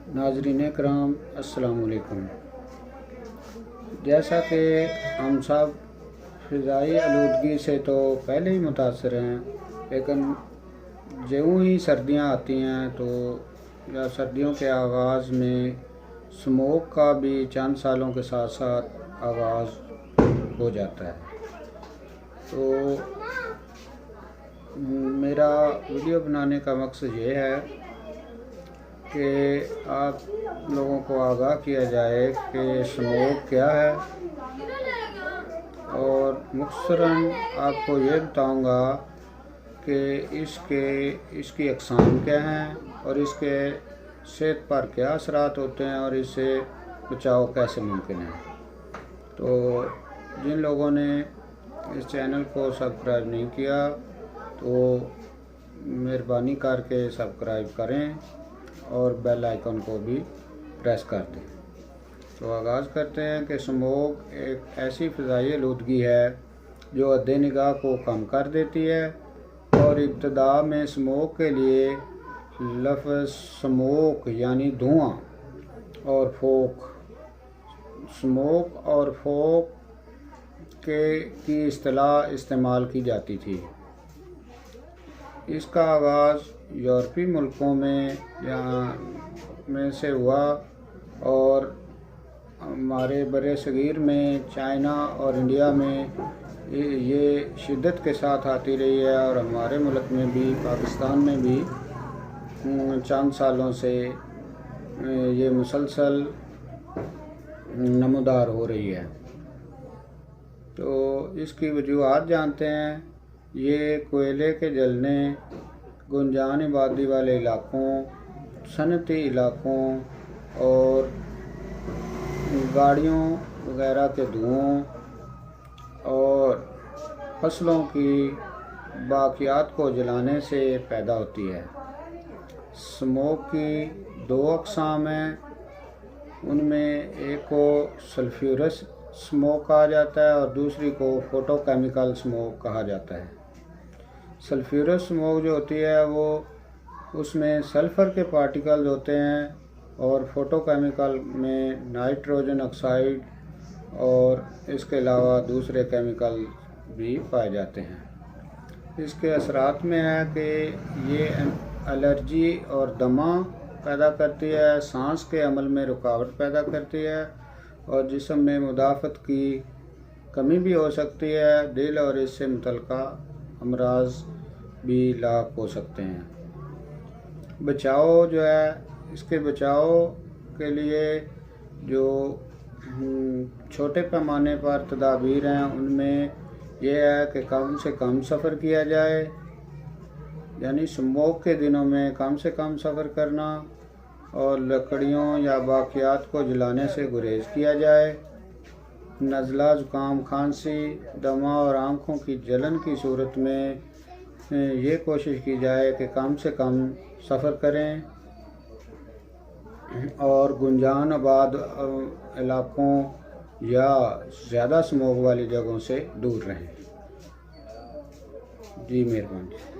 नाज़रीन करام अस्सलाम वालेकुम। जैसा कि हम सब फ़िज़ाई आलूदगी से तो पहले ही मुतासर हैं, लेकिन ज्यों ही सर्दियां आती हैं तो या सर्दियों के आगाज़ में स्मोक का भी चंद सालों के साथ साथ आगाज़ हो जाता है। तो मेरा वीडियो बनाने का मकसद ये है कि आप लोगों को आगाह किया जाए कि स्मोक क्या है, और मुख्तसरन आपको ये बताऊंगा कि इसकी अक़साम क्या हैं और इसके सेहत पर क्या असरात होते हैं और इससे बचाव कैसे मुमकिन है। तो जिन लोगों ने इस चैनल को सब्सक्राइब नहीं किया तो मेहरबानी करके सब्सक्राइब करें और बेल आइकन को भी प्रेस कर दें। तो आगाज़ करते हैं कि स्मोक एक ऐसी फ़िज़ाई आलूदगी है जो हद्दे निगाह को कम कर देती है, और इब्तिदा में स्मोक के लिए लफ्ज़ स्मोक यानी धुआं और फोक, स्मोक और फोक की इस्तिलाह इस्तेमाल की जाती थी। इसका आगाज़ यूरोपीय मुल्कों में से हुआ और हमारे बरे सगीर में, चाइना और इंडिया में ये शिद्दत के साथ आती रही है, और हमारे मुल्क में भी, पाकिस्तान में भी चंद सालों से ये मुसलसल नमूदार हो रही है। तो इसकी वजूहात जानते हैं। ये कोयले के जलने, गुंजान आबादी वाले इलाकों, सनती इलाकों और गाड़ियों वगैरह के धुओं और फसलों की बाक़ियात को जलाने से पैदा होती है। स्मोक की दो अक़साम हैं, उनमें एक को सल्फ्यूरस स्मोक कहा जाता है और दूसरी को फोटोकेमिकल स्मोक कहा जाता है। सल्फ्यूरस स्मोक जो होती है वो उसमें सल्फ़र के पार्टिकल्स होते हैं, और फोटोकेमिकल में नाइट्रोजन ऑक्साइड और इसके अलावा दूसरे केमिकल भी पाए जाते हैं। इसके असरात में है कि ये एलर्जी और दमा पैदा करती है, सांस के अमल में रुकावट पैदा करती है, और जिस्म में मुदाफ़त की कमी भी हो सकती है। दिल और इससे मुतल्लिक़ा अमराज भी लाक हो सकते हैं। बचाव जो है, इसके बचाव के लिए जो छोटे पैमाने पर तदाबीर हैं, उनमें यह है कि कम से कम सफ़र किया जाए, यानी स्मोक के दिनों में कम से कम सफ़र करना, और लकड़ियों या बाक़ियात को जलाने से गुरेज किया जाए। नज़ला, ज़ुकाम, खांसी, दमा और आँखों की जलन की सूरत में ये कोशिश की जाए कि कम से कम सफ़र करें और गुंजान आबाद इलाकों या ज़्यादा स्मोक वाली जगहों से दूर रहें। जी मेहरबानी।